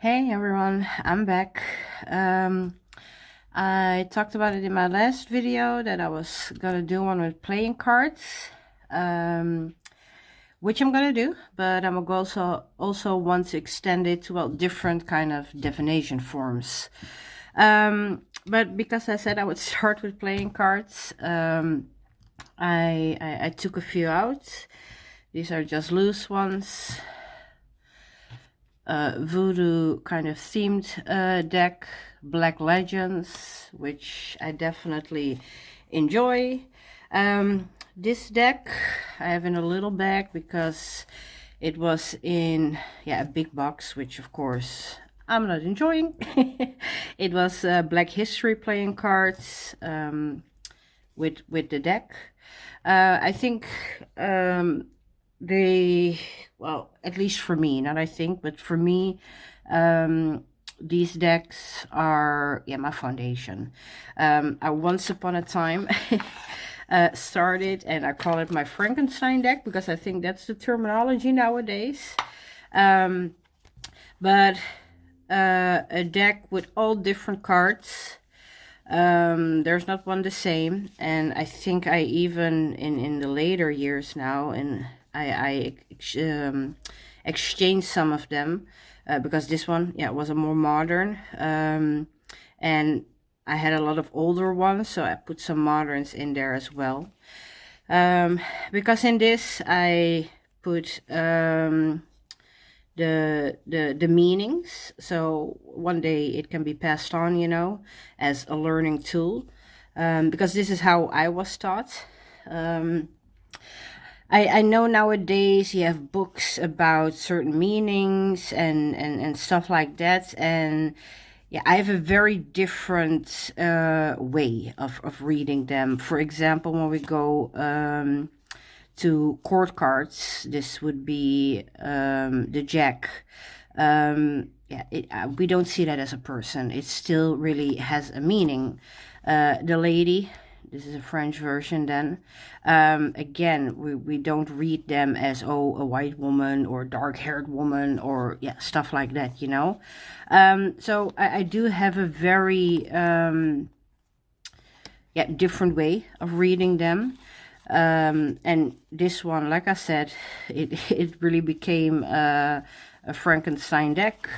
Hey everyone, I'm back. I talked about it in my last video that I was gonna do one with playing cards, um, which I'm gonna do, but I'm gonna also want to extend it to different kind of divination forms. But because I said I would start with playing cards, I took a few out. These are just loose ones. Voodoo kind of themed deck, Black Legends, which I definitely enjoy. This deck I have in a little bag because it was in a big box, which of course I'm not enjoying. It was Black History playing cards with the deck. I think at least for me, not I think, but for me, these decks are my foundation. I once upon a time started, and I call it my Frankenstein deck because I think that's the terminology nowadays. But a deck with all different cards. There's not one the same, and I think I even in the later years now, and I exchanged some of them because this one was a more modern, and I had a lot of older ones, so I put some moderns in there as well, because in this I put the meanings, so one day it can be passed on, as a learning tool, because this is how I was taught. I know nowadays you have books about certain meanings and stuff like that, and I have a very different way of reading them. For example, when we go to court cards, this would be the Jack. We don't see that as a person. It still really has a meaning. The Lady, this is a French version then. Again, we don't read them as, a white woman or dark-haired woman or stuff like that, So I do have a very different way of reading them. And this one, like I said, it really became a Frankenstein deck,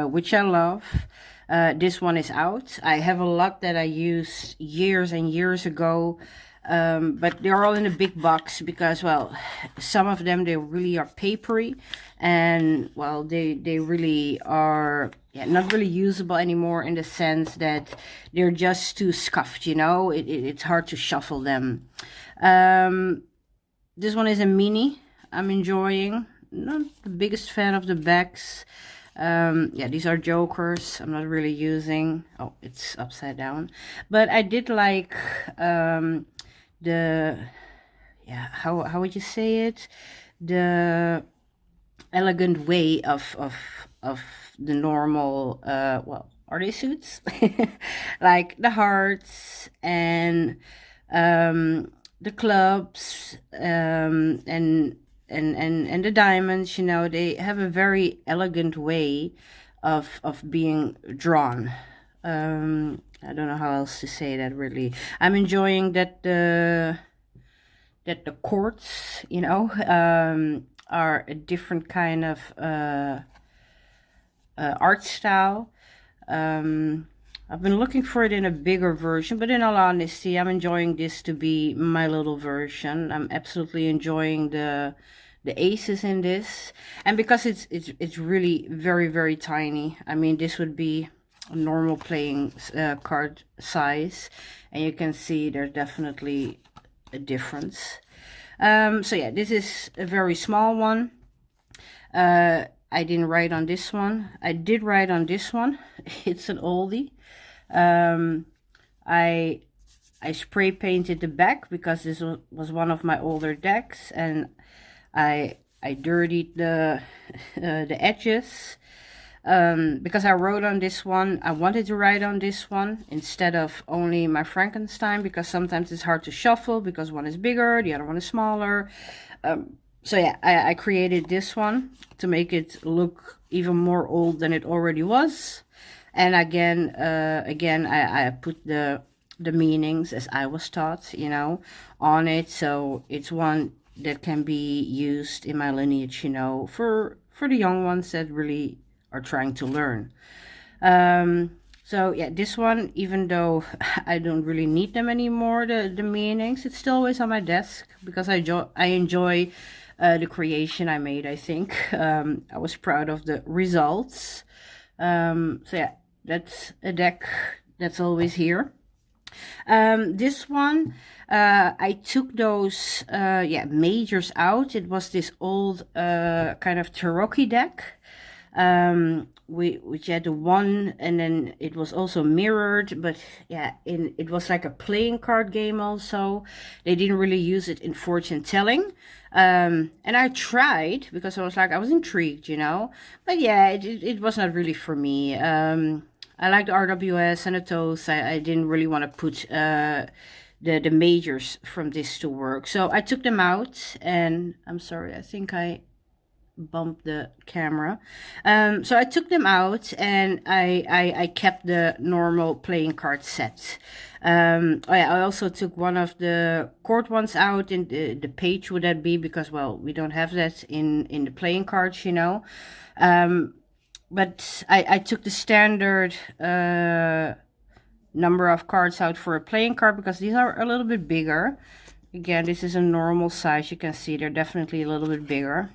which I love. This one is out. I have a lot that I used years and years ago, but they're all in a big box because, some of them, they really are papery, and, they really are not really usable anymore, in the sense that they're just too scuffed, it's hard to shuffle them. This one is a mini. I'm enjoying. Not the biggest fan of the backs. These are jokers. I'm not really using. Oh, it's upside down. But I did like the how would you say it? The elegant way of the normal are they suits? Like the hearts and the clubs, and the diamonds, they have a very elegant way of being drawn. I don't know how else to say that, really. I'm enjoying that the courts, are a different kind of art style. I've been looking for it in a bigger version, but in all honesty, I'm enjoying this to be my little version. I'm absolutely enjoying the aces in this, and because it's really very, very tiny. I mean, this would be a normal playing card size, and you can see there's definitely a difference. This is a very small one. I didn't write on this one. I did write on this one. It's an oldie. I spray painted the back because this was one of my older decks, and I dirtied the edges, because I wrote on this one. I wanted to write on this one instead of only my Frankenstein, because sometimes it's hard to shuffle because one is bigger, the other one is smaller. I created this one to make it look even more old than it already was. And again, I put the meanings as I was taught, you know, on it. So it's one that can be used in my lineage, you know, for the young ones that really are trying to learn. So yeah, this one, even though I don't really need them anymore, the meanings, it's still always on my desk because I enjoy the creation I made, I think. I was proud of the results. So yeah, that's a deck that's always here. This one, I took those yeah, majors out. It was this old kind of Cherokee deck. Which had the one, and then it was also mirrored, but yeah, it was like a playing card game also. They didn't really use it in fortune telling. And I tried because I was intrigued, you know, but yeah, it was not really for me. I liked RWS and the toes. I didn't really want to put the majors from this to work, so I took them out. And I'm sorry, I think I bumped the camera. So I took them out, and I kept the normal playing card set. Oh yeah, I also took one of the court ones out. In the page would that be, because well, we don't have that in the playing cards, you know. But I took the standard number of cards out for a playing card because these are a little bit bigger. Again, this is a normal size. You can see they're definitely a little bit bigger.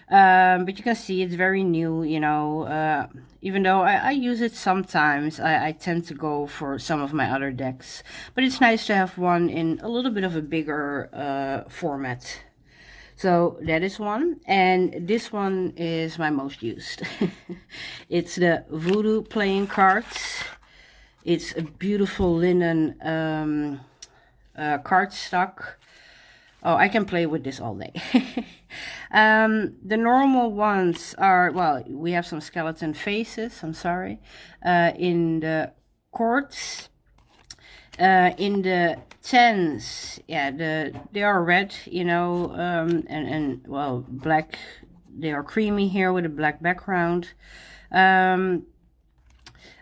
But you can see it's very new, you know. Even though I use it sometimes, I tend to go for some of my other decks. But it's nice to have one in a little bit of a bigger format. So that is one. And this one is my most used. It's the Voodoo playing cards. It's a beautiful linen cardstock. Oh, I can play with this all day. The normal ones are, well, we have some skeleton faces, I'm sorry, in the courts. In the tens, yeah, they are red, you know, and well, black. They are creamy here with a black background.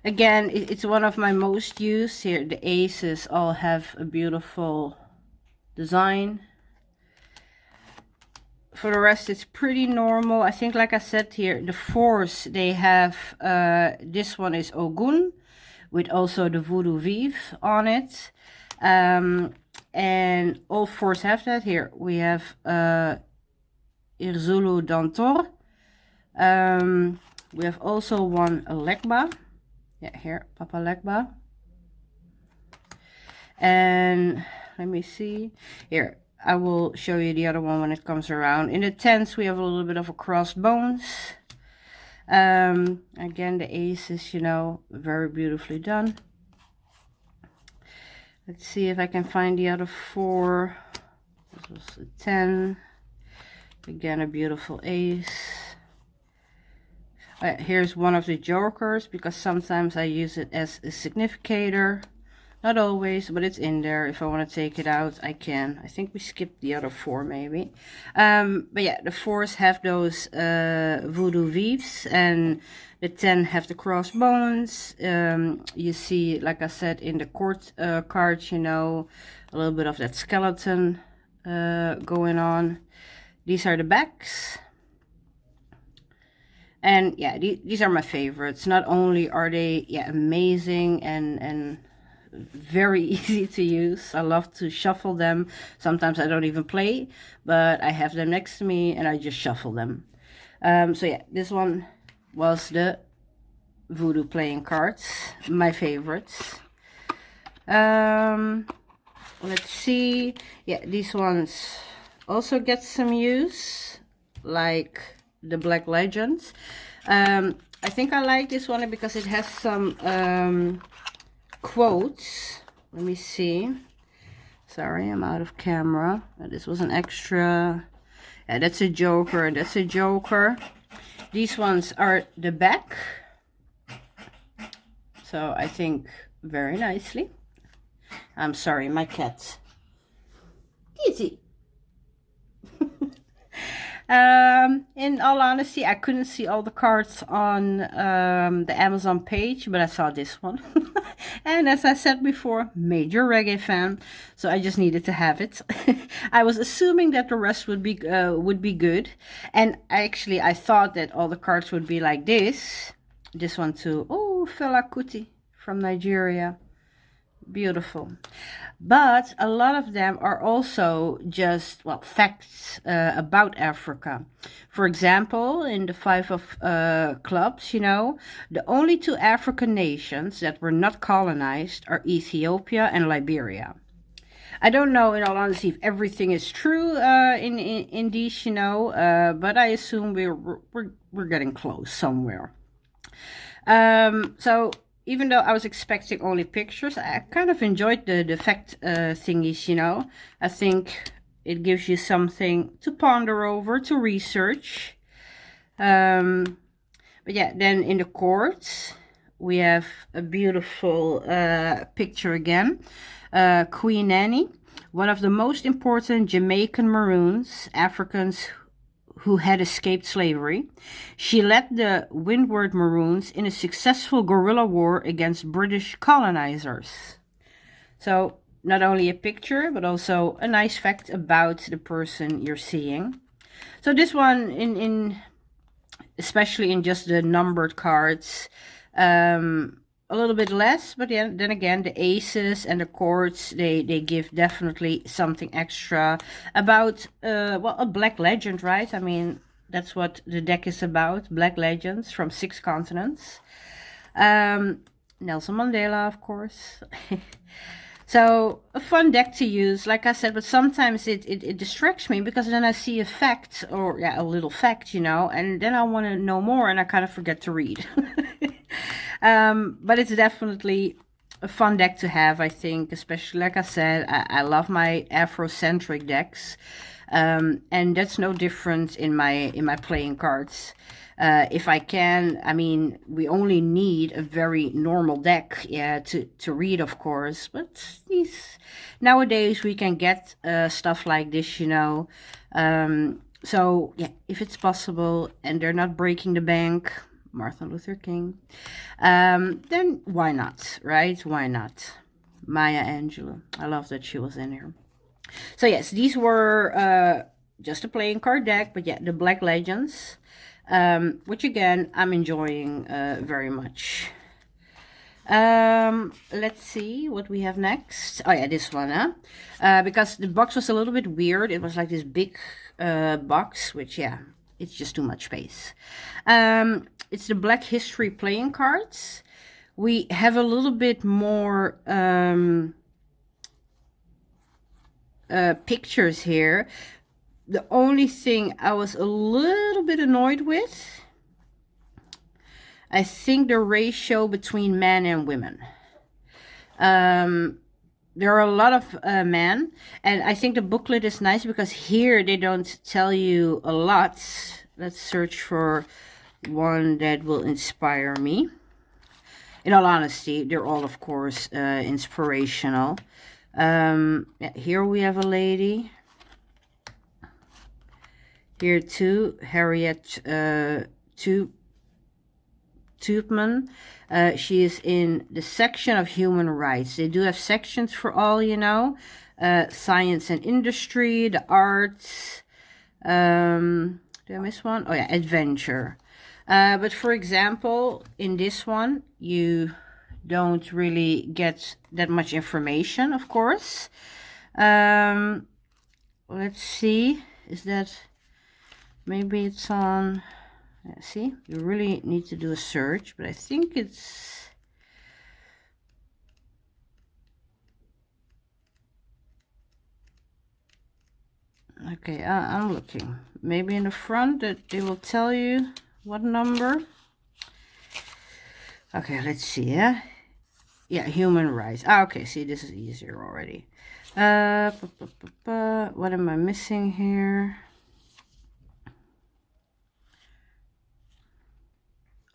Again, it's one of my most used here. The aces all have a beautiful design. For the rest, it's pretty normal. I think, like I said here, the fours, they have, this one is Ogun, with also the Voodoo Vive on it. And all fours have that. Here we have Irzulu Dantor. We have also one Legba. Yeah, here, Papa Legba. And let me see. Here, I will show you the other one when it comes around. In the tens, we have a little bit of a crossed bones. Again, the aces, you know, very beautifully done. Let's see if I can find the other four. This was a 10. Again, a beautiful ace. Here's one of the jokers, because sometimes I use it as a significator. Not always, but it's in there. If I want to take it out, I can. I think we skipped the other four, maybe. But yeah, the fours have those Voodoo Vives, and the 10 have the crossbones. You see, like I said, in the court cards, you know, a little bit of that skeleton going on. These are the backs. And yeah, these are my favorites. Not only are they, yeah, amazing and very easy to use. I love to shuffle them. Sometimes I don't even play, but I have them next to me and I just shuffle them. So yeah, this one was the Voodoo playing cards, my favorites. Let's see. Yeah, these ones also get some use, like the Black Legends. I think I like this one because it has some quotes. Let me see. Sorry, I'm out of camera. This was an extra. Yeah, that's a joker. That's a joker. These ones are the back. So I think very nicely. I'm sorry, my cat. Easy. In all honesty, I couldn't see all the cards on the Amazon page, but I saw this one. And as I said before, major reggae fan, so I just needed to have it. I was assuming that the rest would be good, and I thought that all the cards would be like this. This one too. Oh, Fela Kuti from Nigeria. Beautiful. But a lot of them are also just, well, facts about Africa. For example, in the Five of Clubs, you know, the only two African nations that were not colonized are Ethiopia and Liberia. I don't know, in all honesty, if everything is true in these, you know, but I assume we're getting close somewhere. So even though I was expecting only pictures, I kind of enjoyed the fact thingies, you know. I think it gives you something to ponder over, to research. But yeah, then in the courts, we have a beautiful picture again. Queen Anne, one of the most important Jamaican Maroons, Africans who had escaped slavery. She led the Windward Maroons in a successful guerrilla war against British colonizers. So not only a picture, but also a nice fact about the person you're seeing. So this one, especially in just the numbered cards, a little bit less, but then again, the aces and the courts, they give definitely something extra about, well, a black legend, right? I mean, that's what the deck is about, black legends from 6 continents. Nelson Mandela, of course. So a fun deck to use, like I said, but sometimes it distracts me because then I see a fact, or yeah, a little fact, you know, and then I want to know more and I kind of forget to read. But it's definitely a fun deck to have, I think, especially, like I said, I love my Afrocentric decks. And that's no different in my playing cards. If I can, I mean, we only need a very normal deck, yeah, to read, of course. But nowadays we can get stuff like this, you know. So yeah, if it's possible and they're not breaking the bank, Martin Luther King, then why not, right? Why not? Maya Angelou. I love that she was in here. So yes, these were just a playing card deck, but yeah, the Black Legends, which again, I'm enjoying very much. Let's see what we have next. Oh yeah, this one, huh? Because the box was a little bit weird. It was like this big box, which, yeah, it's just too much space. It's the Black History playing cards. We have a little bit more pictures here. The only thing I was a little bit annoyed with, I think the ratio between men and women. There are a lot of men, and I think the booklet is nice because here they don't tell you a lot. Let's search for one that will inspire me. In all honesty, they're all, of course, inspirational. Yeah, here we have a lady. Here too, Harriet Tubman. She is in the section of human rights. They do have sections for all, you know. Science and industry, the arts. Did I miss one? Oh yeah, adventure. But for example, in this one, you don't really get that much information, of course. Let's see. Is that... Maybe it's on... Yeah, see, you really need to do a search, but I think it's... Okay, I'm looking. Maybe in the front that they will tell you what number. Okay, let's see, yeah? Yeah, human rights. Ah, okay, see, this is easier already. What am I missing here?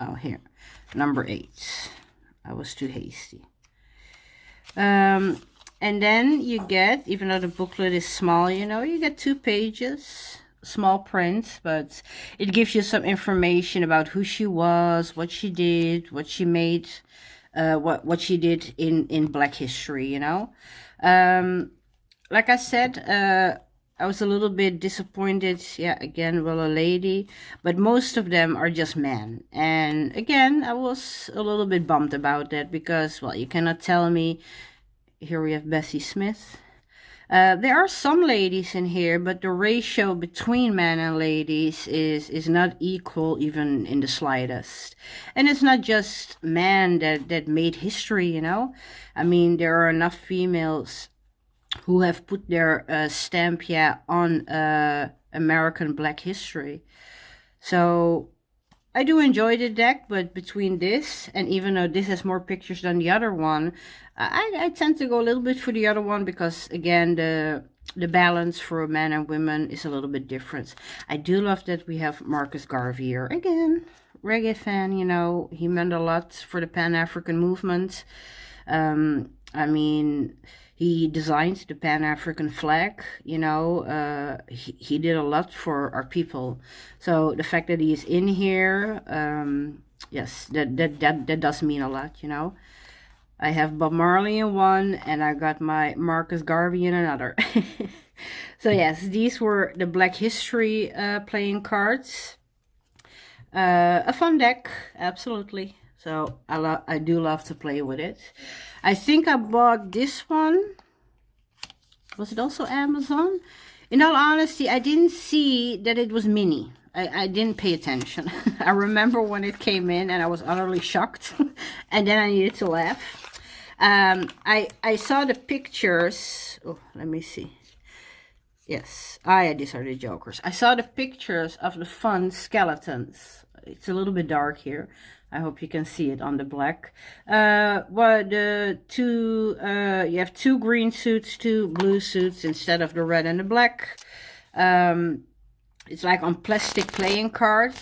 Oh, here, number 8. I was too hasty. And then you get, even though the booklet is small, you know, you get 2 pages small print, but it gives you some information about who she was, what she did, what she made, what she did in Black history, you know. Um, like I said, I was a little bit disappointed, yeah, again, well, a lady, but most of them are just men. And again, I was a little bit bummed about that because, well, you cannot tell me. Here we have Bessie Smith. There are some ladies in here, but the ratio between men and ladies is not equal even in the slightest. And it's not just men that made history, you know. I mean, there are enough females who have put their stamp, yeah, on American Black history. So I do enjoy the deck, but between this and even though this has more pictures than the other one, I tend to go a little bit for the other one because again the balance for men and women is a little bit different. I do love that we have Marcus Garvey here again, reggae fan. You know, he meant a lot for the Pan-African movement. I mean, he designed the Pan-African flag, you know, he did a lot for our people. So the fact that he is in here, yes, that does mean a lot, you know. I have Bob Marley in one, and I got my Marcus Garvey in another. So yes, these were the Black History playing cards. A fun deck, absolutely. So I do love to play with it. I think I bought this one. Was it also Amazon? In all honesty, I didn't see that it was mini. I didn't pay attention. I remember when it came in and I was utterly shocked. And then I needed to laugh. I saw the pictures. Oh, let me see. Yes. Ah, yeah, these are the jokers. I saw the pictures of the fun skeletons. It's a little bit dark here. I hope you can see it on the black. Well, the two, you have two green suits, two blue suits instead of the red and the black. It's like on plastic playing cards,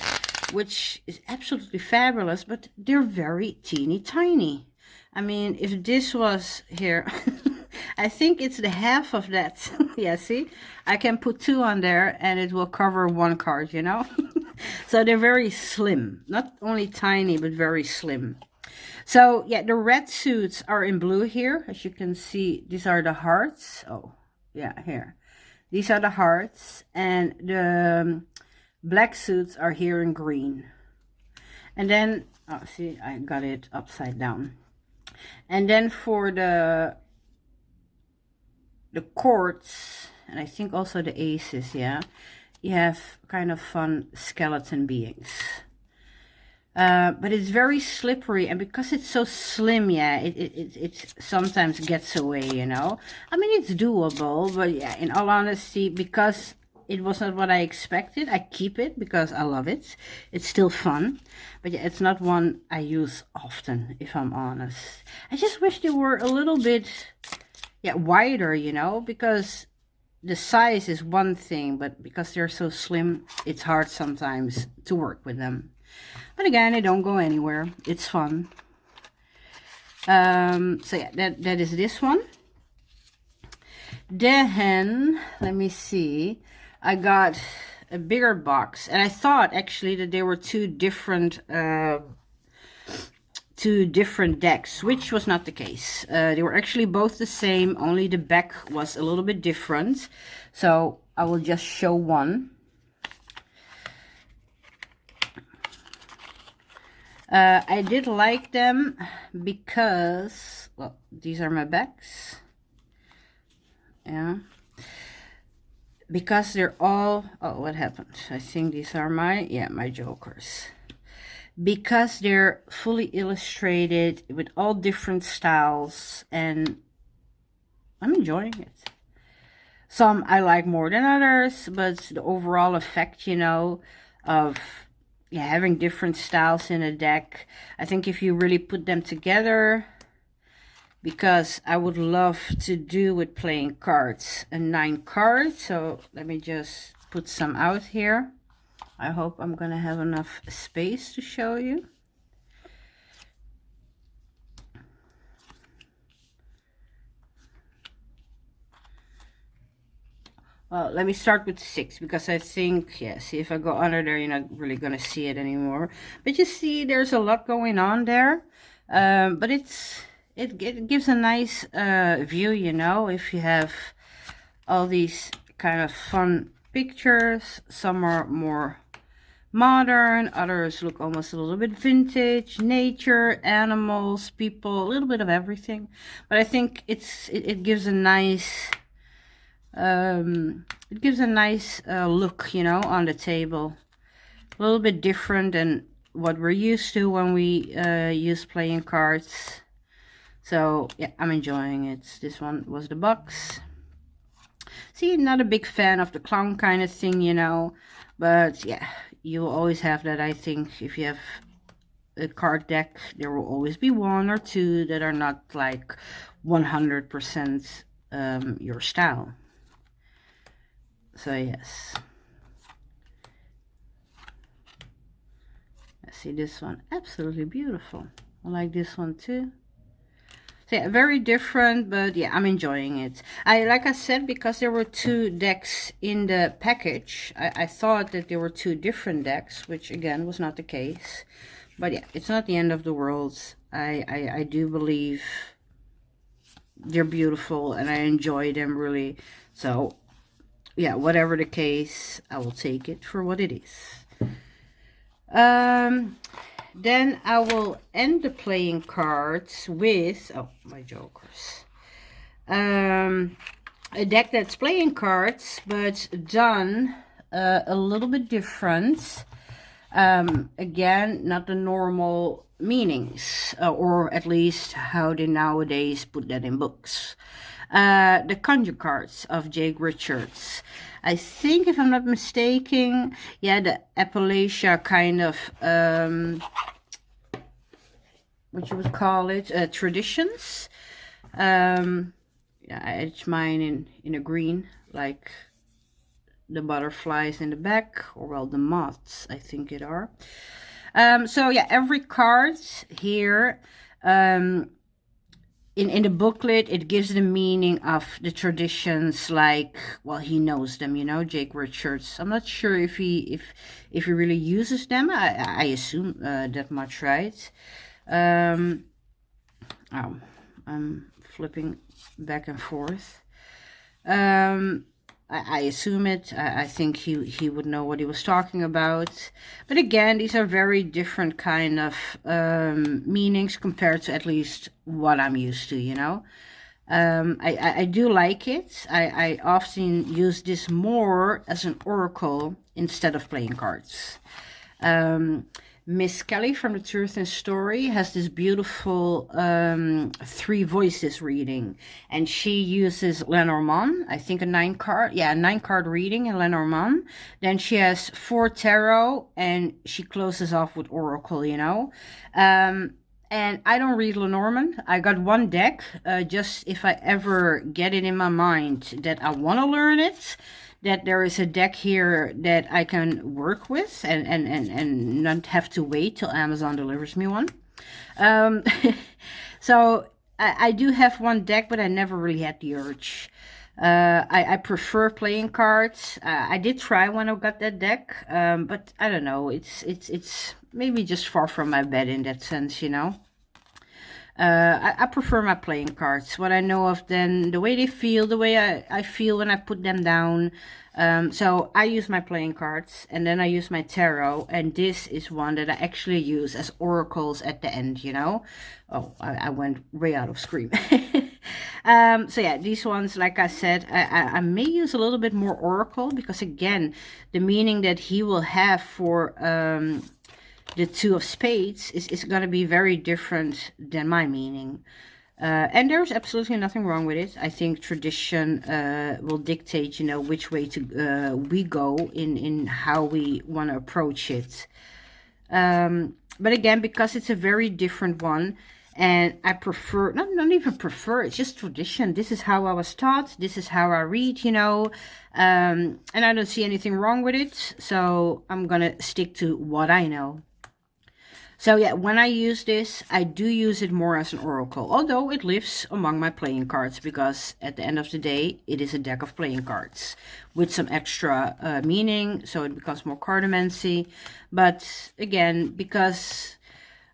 which is absolutely fabulous, but they're very teeny tiny. I mean, if this was here, I think it's the half of that. Yeah, see? I can put two on there and it will cover one card, you know? So they're very slim. Not only tiny, but very slim. So, yeah, the red suits are in blue here. As you can see, these are the hearts. Oh, yeah, here. These are the hearts. And the black suits are here in green. And then, oh, see, I got it upside down. And then for the courts, and I think also the aces, yeah, you have kind of fun skeleton beings. But it's very slippery, and because it's so slim, yeah, it sometimes gets away, you know. I mean, it's doable, but yeah, in all honesty, because it was not what I expected, I keep it because I love it. It's still fun, but yeah, it's not one I use often, if I'm honest. I just wish they were a little bit, yeah, wider, you know, because the size is one thing, but because they're so slim, it's hard sometimes to work with them. But again, they don't go anywhere. It's fun. So yeah, that is this one. Then, let me see. I got a bigger box, and I thought actually that they were two different decks, which was not the case. They were actually both the same, only the back was a little bit different. So I will just show one. I did like them because, well, these are my backs. Yeah. Because they're all, oh, what happened? I think these are my, yeah, my jokers. Because they're fully illustrated with all different styles, and I'm enjoying it. Some I like more than others, but the overall effect, you know, of, yeah, having different styles in a deck, I think if you really put them together, because I would love to do with playing cards a 9 cards. So let me just put some out here. I hope I'm gonna have enough space to show you. Well, let me start with 6 because I think, yeah, see if I go under there, you're not really gonna see it anymore. But you see, there's a lot going on there. But it gives a nice view, you know, if you have all these kind of fun pictures. Some are more modern, others look almost a little bit vintage, nature, animals, people, a little bit of everything. But I think it gives a nice look, you know, on the table. A little bit different than what we're used to when we use playing cards. So yeah, I'm enjoying it. This one was the box. See, not a big fan of the clown kind of thing, you know, but yeah, you will always have that. I think if you have a card deck, there will always be 1 or 2 that are not like 100% your style. So yes, I see this one, absolutely beautiful. I like this one too. So yeah, very different, but yeah, I'm enjoying it. Like I said, because there were 2 decks in the package, I thought that there were 2 different decks, which again was not the case. But yeah, it's not the end of the world. I do believe they're beautiful and I enjoy them really. So yeah, whatever the case, I will take it for what it is. Then I will end the playing cards with, oh, my jokers. A deck that's playing cards, but done a little bit different. Again, not the normal meanings, or at least how they nowadays put that in books. The conjure cards of Jake Richards. I think, if I'm not mistaken, yeah, the Appalachia kind of, what you would call it, traditions. Yeah, I etched mine in a green, like the butterflies in the back, or well, the moths, I think it are. So yeah, every card here, in the booklet, it gives the meaning of the traditions, like, well, he knows them, you know, Jake Richards. I'm not sure if he really uses them. I assume that much, right? Oh, I'm flipping back and forth. I assume it. I think he would know what he was talking about. But again, these are very different kind of meanings compared to at least what I'm used to, you know. I do like it. I often use this more as an oracle instead of playing cards. Miss Kelly from The Truth and Story has this beautiful 3 voices reading, and she uses Lenormand, I think a 9-card reading in Lenormand. Then she has 4 tarot, and she closes off with oracle, you know. And I don't read Lenormand. I got 1 deck, just if I ever get it in my mind that I want to learn it, that there is a deck here that I can work with and not have to wait till Amazon delivers me one. So I do have 1 deck, but I never really had the urge. I prefer playing cards. I did try when I got that deck, but I don't know. It's maybe just far from my bed in that sense, you know. I prefer my playing cards. What I know of them, the way they feel, the way I feel when I put them down. So I use my playing cards, and then I use my tarot, and this is one that I actually use as oracles at the end, you know. Oh, I went way out of screen. So yeah, these ones, like I said, I may use a little bit more oracle, because again, the meaning that he will have for the 2 of spades is going to be very different than my meaning. And there's absolutely nothing wrong with it. I think tradition will dictate, you know, which way to we go in how we want to approach it. But again, because it's a very different one, and I prefer, not even prefer, it's just tradition. This is how I was taught. This is how I read, you know. And I don't see anything wrong with it. So I'm going to stick to what I know. So yeah, when I use this, I do use it more as an oracle, although it lives among my playing cards, because at the end of the day, it is a deck of playing cards with some extra meaning, so it becomes more cartomancy. But again, because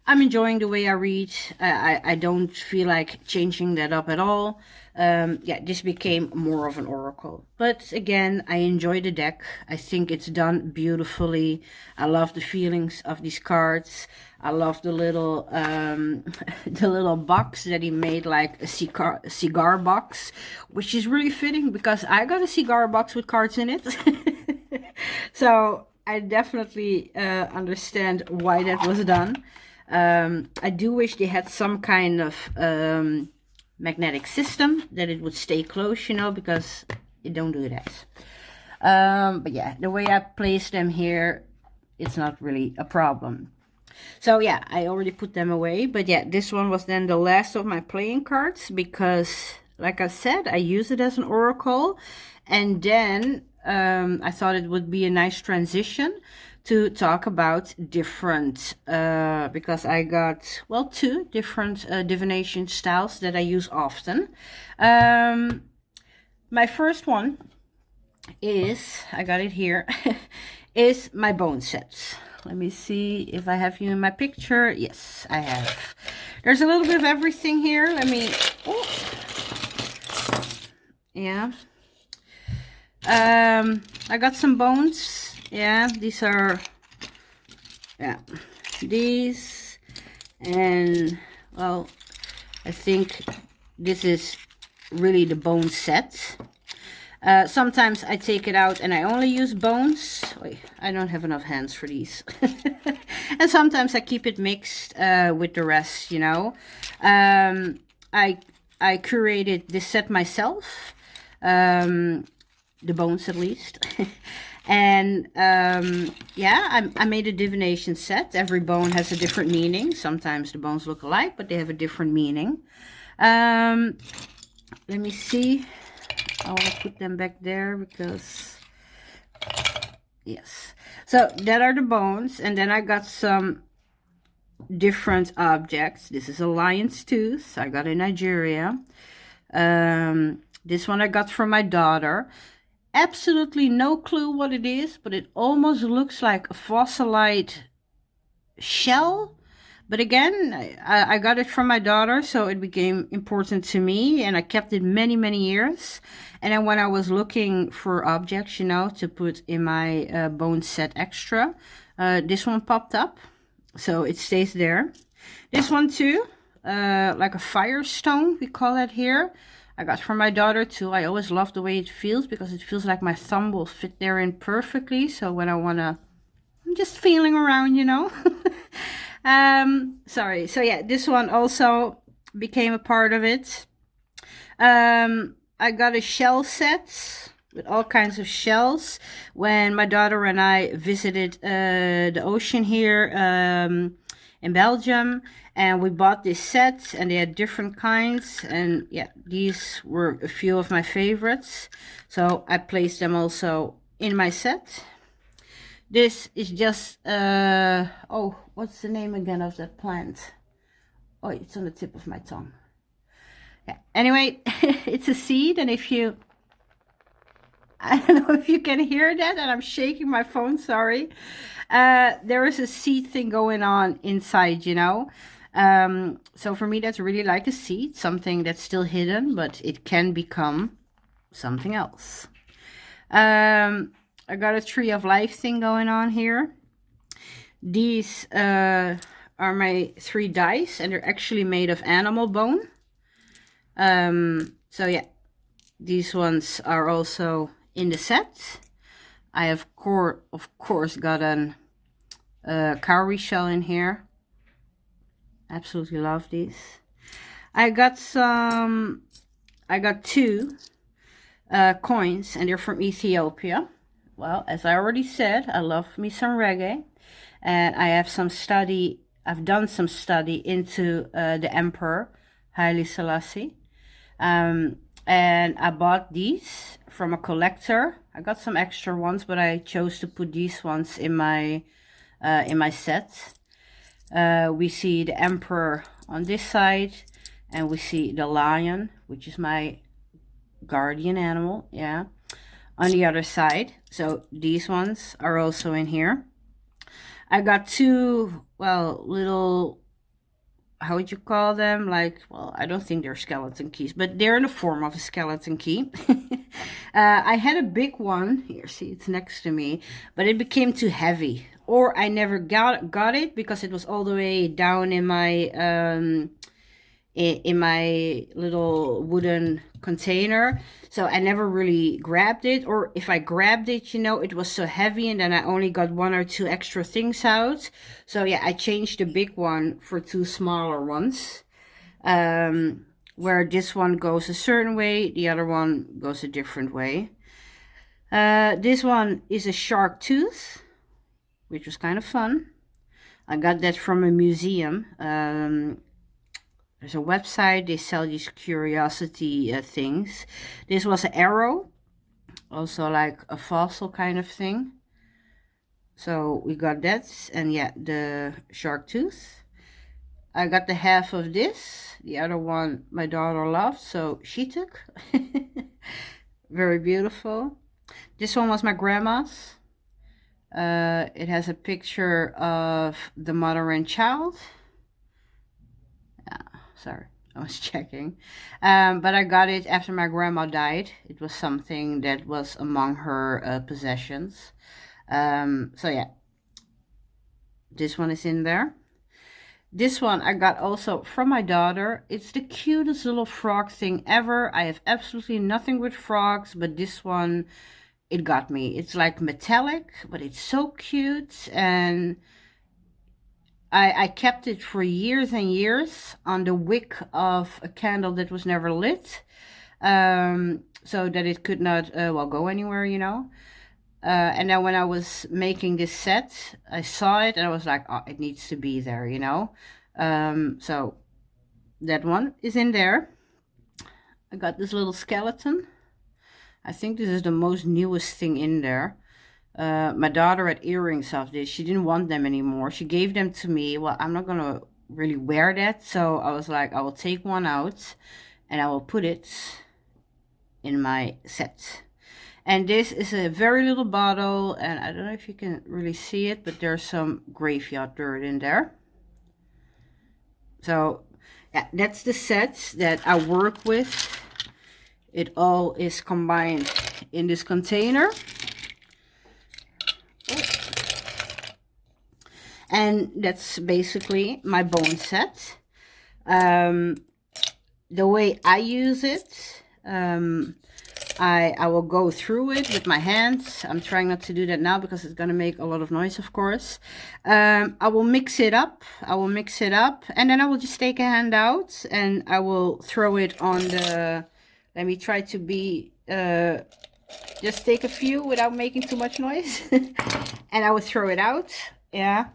I'm enjoying the way I read, I don't feel like changing that up at all. Yeah, this became more of an oracle. But again, I enjoy the deck. I think it's done beautifully. I love the feelings of these cards. I love the little the little box that he made, like a cigar box, which is really fitting because I got a cigar box with cards in it. So I definitely understand why that was done. I do wish they had some kind of magnetic system that it would stay close, you know, because it don't do that. But yeah, the way I place them here, it's not really a problem. So yeah, I already put them away. But yeah, this one was then the last of my playing cards because, like I said, I use it as an oracle. And then I thought it would be a nice transition to talk about different, because I got, well, 2 different divination styles that I use often. My first one is, I got it here, is my bone sets. Let me see if I have you in my picture. Yes, I have. There's a little bit of everything here. Let me, oh, yeah. I got some bones. Yeah, these are, yeah, these, and well, I think this is really the bone set. Sometimes I take it out and I only use bones. Wait, I don't have enough hands for these. And sometimes I keep it mixed with the rest, you know. I curated this set myself, the bones at least. And yeah, I made a divination set. Every bone has a different meaning. Sometimes the bones look alike, but they have a different meaning. Let me see. I want to put them back there because, yes. So that are the bones. And then I got some different objects. This is a lion's tooth. I got in Nigeria. This one I got from my daughter. Absolutely no clue what it is, but it almost looks like a fossilized shell. But again, I got it from my daughter, so it became important to me, and I kept it many, many years. And then when I was looking for objects, you know, to put in my bone set extra, this one popped up, so it stays there. This one too, like a firestone, we call that here. I got from my daughter too. I always love the way it feels because it feels like my thumb will fit there in perfectly. So when I wanna, I'm just feeling around, you know. Sorry. So yeah, this one also became a part of it. I got a shell set with all kinds of shells when my daughter and I visited the ocean here in Belgium, and we bought this set, and they had different kinds, and yeah, these were a few of my favorites, so I placed them also in my set. This is just, oh, what's the name again of that plant? Oh, it's on the tip of my tongue. Yeah. Anyway, it's a seed, and if you, I don't know if you can hear that, and I'm shaking my phone, sorry. There is a seed thing going on inside, you know. So for me, that's really like a seed, something that's still hidden, but it can become something else. I got a tree of life thing going on here. These are my 3 dice, and they're actually made of animal bone. So yeah, these ones are also in the set. I have of course got an cowrie shell in here. Absolutely love these. I got 2 coins, and they're from Ethiopia. Well, as I already said, I love me some reggae, and I've done some study into the Emperor Haile Selassie, and I bought these from a collector. I got some extra ones, but I chose to put these ones in my set. We see the emperor on this side, and we see the lion, which is my guardian animal, yeah, on the other side. So these ones are also in here. I got two, well, little, how would you call them? Like, well, I don't think they're skeleton keys, but they're in the form of a skeleton key. I had a big one. Here, see, it's next to me, but it became too heavy. Or I never got it because it was all the way down in my little wooden container, so I never really grabbed it. Or if I grabbed it, you know, it was so heavy, and then I only got one or two extra things out. So yeah, I changed the big one for two smaller ones, where this one goes a certain way, the other one goes a different way. This one is a shark tooth, which was kind of fun. I got that from a museum. There's a website, they sell these curiosity things. This was an arrow, also like a fossil kind of thing. So we got that, and yeah, the shark tooth. I got the half of this. The other one my daughter loved, so she took. Very beautiful. This one was my grandma's. It has a picture of the mother and child. Sorry, I was checking. But I got it after my grandma died. It was something that was among her possessions. So yeah, this one is in there. This one I got also from my daughter. It's the cutest little frog thing ever. I have absolutely nothing with frogs, but this one, it got me. It's like metallic, but it's so cute, and I kept it for years and years on the wick of a candle that was never lit, so that it could not, well, go anywhere, you know. And then when I was making this set, I saw it and I was like, oh, it needs to be there, you know. So that one is in there. I got this little skeleton. I think this is the most newest thing in there. My daughter had earrings of this. She didn't want them anymore. She gave them to me. Well, I'm not gonna really wear that, so I was like, I will take one out and I will put it in my set. And this is a very little bottle, and I don't know if you can really see it, but there's some graveyard dirt in there. So yeah, that's the set that I work with. It all is combined in this container. And that's basically my bone set. The way I use it, I will go through it with my hands. I'm trying not to do that now because it's going to make a lot of noise, of course. I will mix it up. And then I will just take a hand out and I will throw it on the... Let me try to be... just take a few without making too much noise. And I will throw it out. Yeah.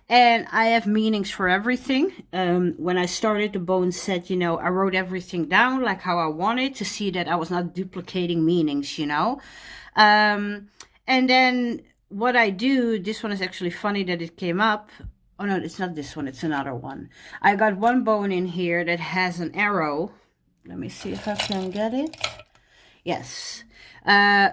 And I have meanings for everything. When I started the bone set, you know, I wrote everything down like how I wanted to see that I was not duplicating meanings, you know. And then what I do, this one is actually funny that it came up. Oh no, it's not this one, it's another one. I got one bone in here that has an arrow. Let me see if I can get it. Yes.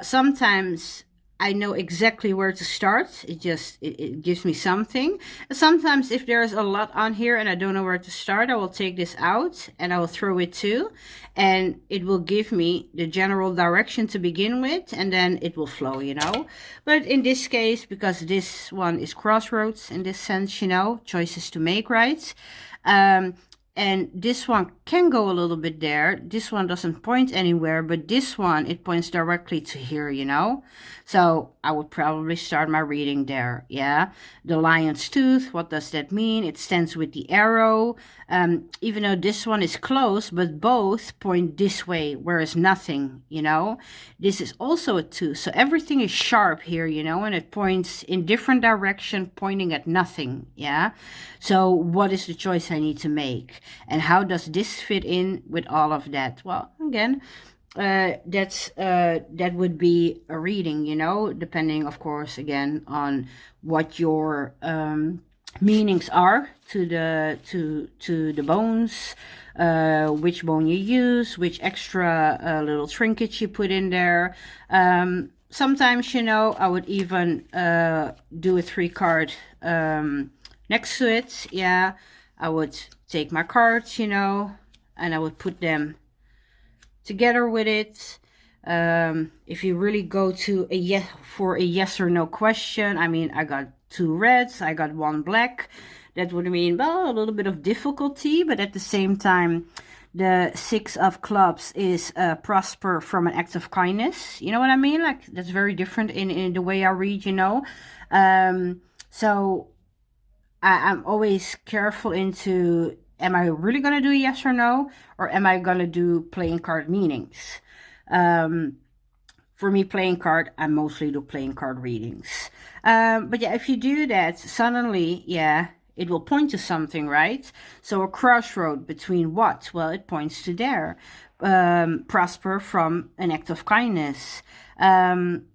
Sometimes I know exactly where to start. It gives me something. Sometimes if there's a lot on here and I don't know where to start, I will take this out and I will throw it too. And it will give me the general direction to begin with, and then it will flow, you know. But in this case, because this one is crossroads in this sense, you know, choices to make, right? And this one can go a little bit there. This one doesn't point anywhere, but this one, it points directly to here, you know. So I would probably start my reading there, yeah. The lion's tooth, what does that mean? It stands with the arrow. Even though this one is close, but both point this way, whereas nothing, you know. This is also a tooth, so everything is sharp here, you know, and it points in different direction, pointing at nothing, yeah. So what is the choice I need to make? And how does this fit in with all of that? Well, again, that would be a reading, you know, depending, of course, again, on what your meanings are to the bones, which bone you use, which extra little trinkets you put in there. Sometimes, you know, I would even do a 3-card next to it. Yeah, I would take my cards, you know, and I would put them together with it. If you really go to a yes or no question, I mean, I got 2 reds, I got 1 black. That would mean, well, a little bit of difficulty, but at the same time, the 6 of clubs is prosper from an act of kindness. You know what I mean? Like, that's very different in the way I read, you know. So I'm always careful into, am I really going to do yes or no? Or am I going to do playing card meanings? For me, playing card, I mostly do playing card readings. But yeah, if you do that, suddenly, yeah, it will point to something, right? So a crossroad between what? Well, it points to there. Prosper from an act of kindness. And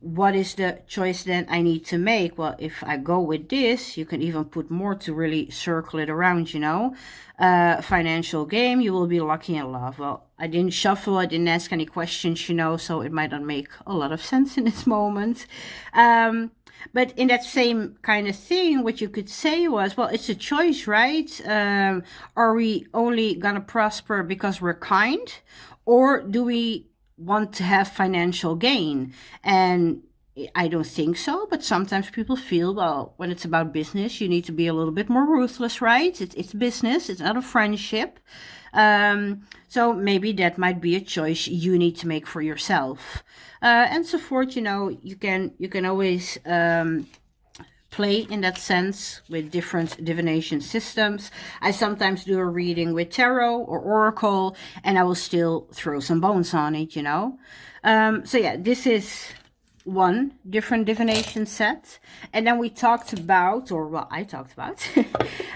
what is the choice then I need to make? Well, if I go with this, you can even put more to really circle it around, you know. Financial game, you will be lucky in love. Well, I didn't shuffle, I didn't ask any questions, you know, so it might not make a lot of sense in this moment. But in that same kind of thing, what you could say was, well, it's a choice, right? Are we only gonna prosper because we're kind? Or do we want to have financial gain? And I don't think so, but sometimes people feel, well, when it's about business, you need to be a little bit more ruthless, right? It's business, it's not a friendship. So maybe that might be a choice you need to make for yourself. And so forth, you know, you can always play in that sense with different divination systems. I sometimes do a reading with tarot or oracle, and I will still throw some bones on it, you know. So yeah, this is one different divination set. And then we talked about, or well, I talked about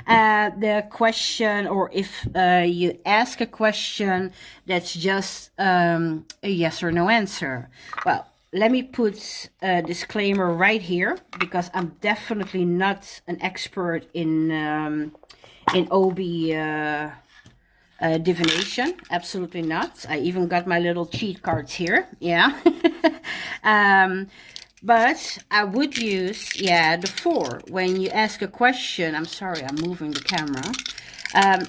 the question, or if you ask a question that's just a yes or no answer. Well, let me put a disclaimer right here, because I'm definitely not an expert in OB divination. Absolutely not. I even got my little cheat cards here. Yeah. But I would use, yeah, the 4. When you ask a question, I'm sorry, I'm moving the camera.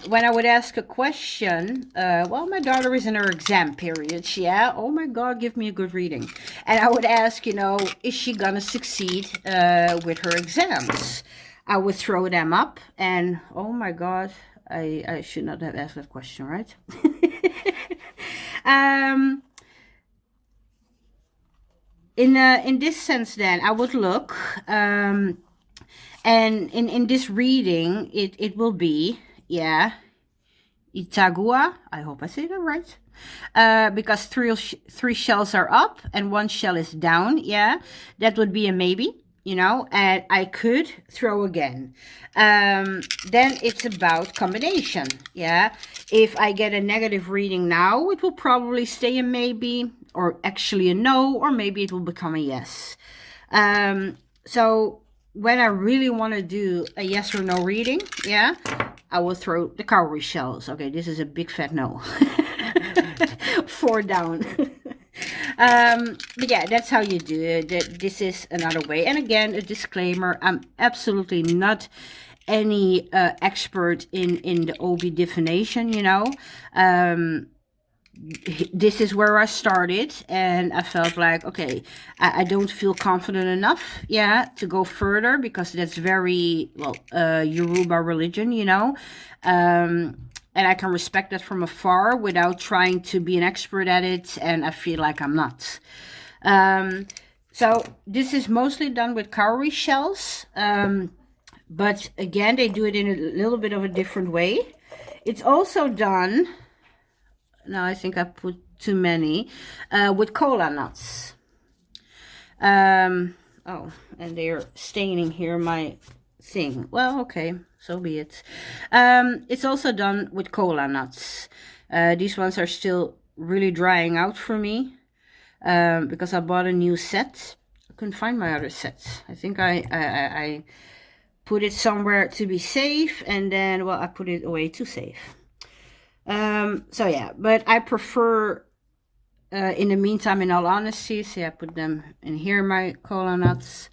When I would ask a question, well, my daughter is in her exam period, yeah. Oh my God, give me a good reading. And I would ask, you know, is she gonna succeed with her exams? I would throw them up, and oh my God, I should not have asked that question, right? In this sense, then I would look, and in this reading, it will be, yeah, Itagua. I hope I say that right. Because three shells are up and 1 shell is down. Yeah, that would be a maybe, you know, and I could throw again. Then it's about combination. Yeah, if I get a negative reading now, it will probably stay a maybe, or actually a no, or maybe it will become a yes. So when I really want to do a yes or no reading, yeah, I will throw the cowrie shells. Okay, this is a big fat no. 4 down. But yeah, that's how you do it. This is another way. And again, a disclaimer, I'm absolutely not any expert in the OB divination, you know. This is where I started, and I felt like, okay, I don't feel confident enough, yeah, to go further, because that's very, well, Yoruba religion, you know. And I can respect that from afar without trying to be an expert at it, and I feel like I'm not. So this is mostly done with cowrie shells, but again, they do it in a little bit of a different way. It's also done, now I think I put too many, with cola nuts. Oh, and they're staining here my thing. Well, okay, so be it. It's also done with cola nuts. These ones are still really drying out for me, because I bought a new set. I couldn't find my other set. I think I put it somewhere to be safe, and then, well, I put it away too safe. So yeah, but I prefer, in the meantime, in all honesty, see, I put them in here, my cola nuts.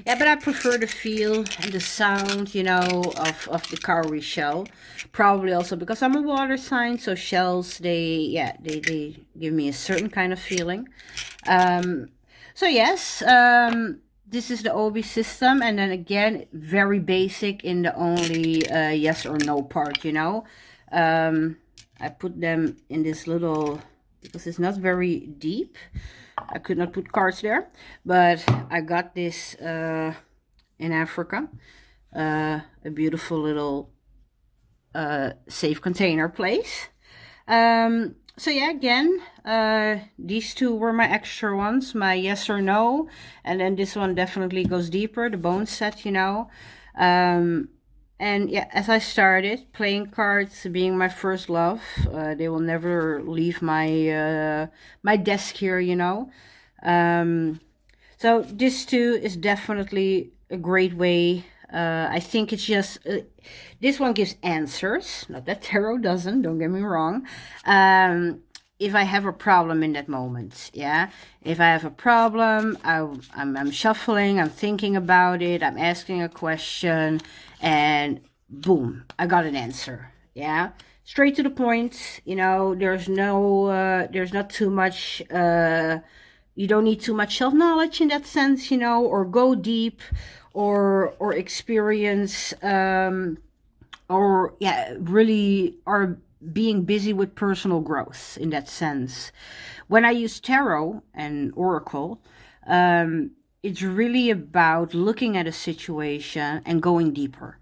Yeah, but I prefer the feel and the sound, you know, of the cowrie shell. Probably also because I'm a water sign, so shells, they give me a certain kind of feeling. So yes, this is the OB system, and then again, very basic in the only yes or no part, you know. I put them in this little, because it's not very deep. I could not put cards there, but I got this in Africa. A beautiful little safe container place. So yeah, again, these two were my extra ones, my yes or no, and then this one definitely goes deeper, the bone set, you know. And yeah, as I started, playing cards being my first love, they will never leave my my desk here, you know. So this too is definitely a great way. I think it's just, this one gives answers, not that tarot doesn't, don't get me wrong. If I have a problem in that moment, yeah. If I have a problem, I'm shuffling, I'm thinking about it, I'm asking a question, and boom, I got an answer, yeah. Straight to the point, you know, there's not too much, you don't need too much self-knowledge in that sense, you know, or go deep, or experience, or yeah, really are being busy with personal growth in that sense. When I use tarot and oracle, it's really about looking at a situation and going deeper.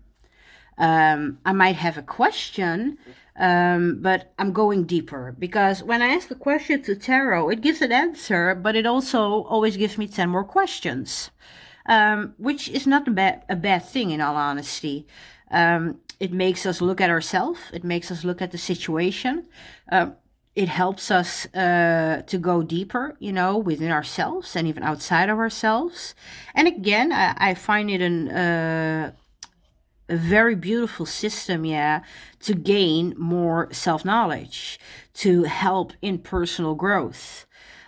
I might have a question, but I'm going deeper, because when I ask a question to tarot, it gives an answer, but it also always gives me 10 more questions, which is not a bad thing, in all honesty. It makes us look at ourselves. It makes us look at the situation. It helps us to go deeper, you know, within ourselves and even outside of ourselves. And again, I find it a very beautiful system, yeah, to gain more self-knowledge, to help in personal growth.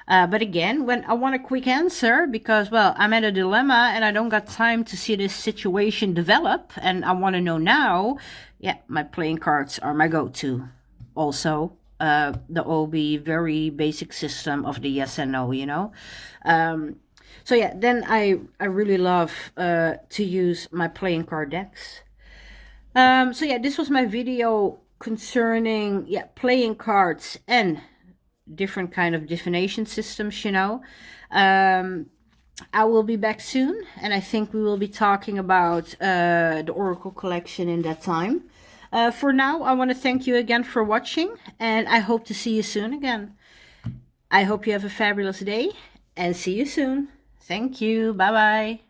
But again, when I want a quick answer, because, well, I'm at a dilemma and I don't got time to see this situation develop, and I want to know now, yeah, my playing cards are my go-to. Also, the OB, very basic system of the yes and no, you know. So yeah, then I really love to use my playing card decks. So yeah, this was my video concerning, yeah, playing cards and different kind of divination systems, you know. I will be back soon, and I think we will be talking about the Oracle collection in that time. For now, I want to thank you again for watching, and I hope to see you soon again. I hope you have a fabulous day, and see you soon. Thank you. Bye-bye.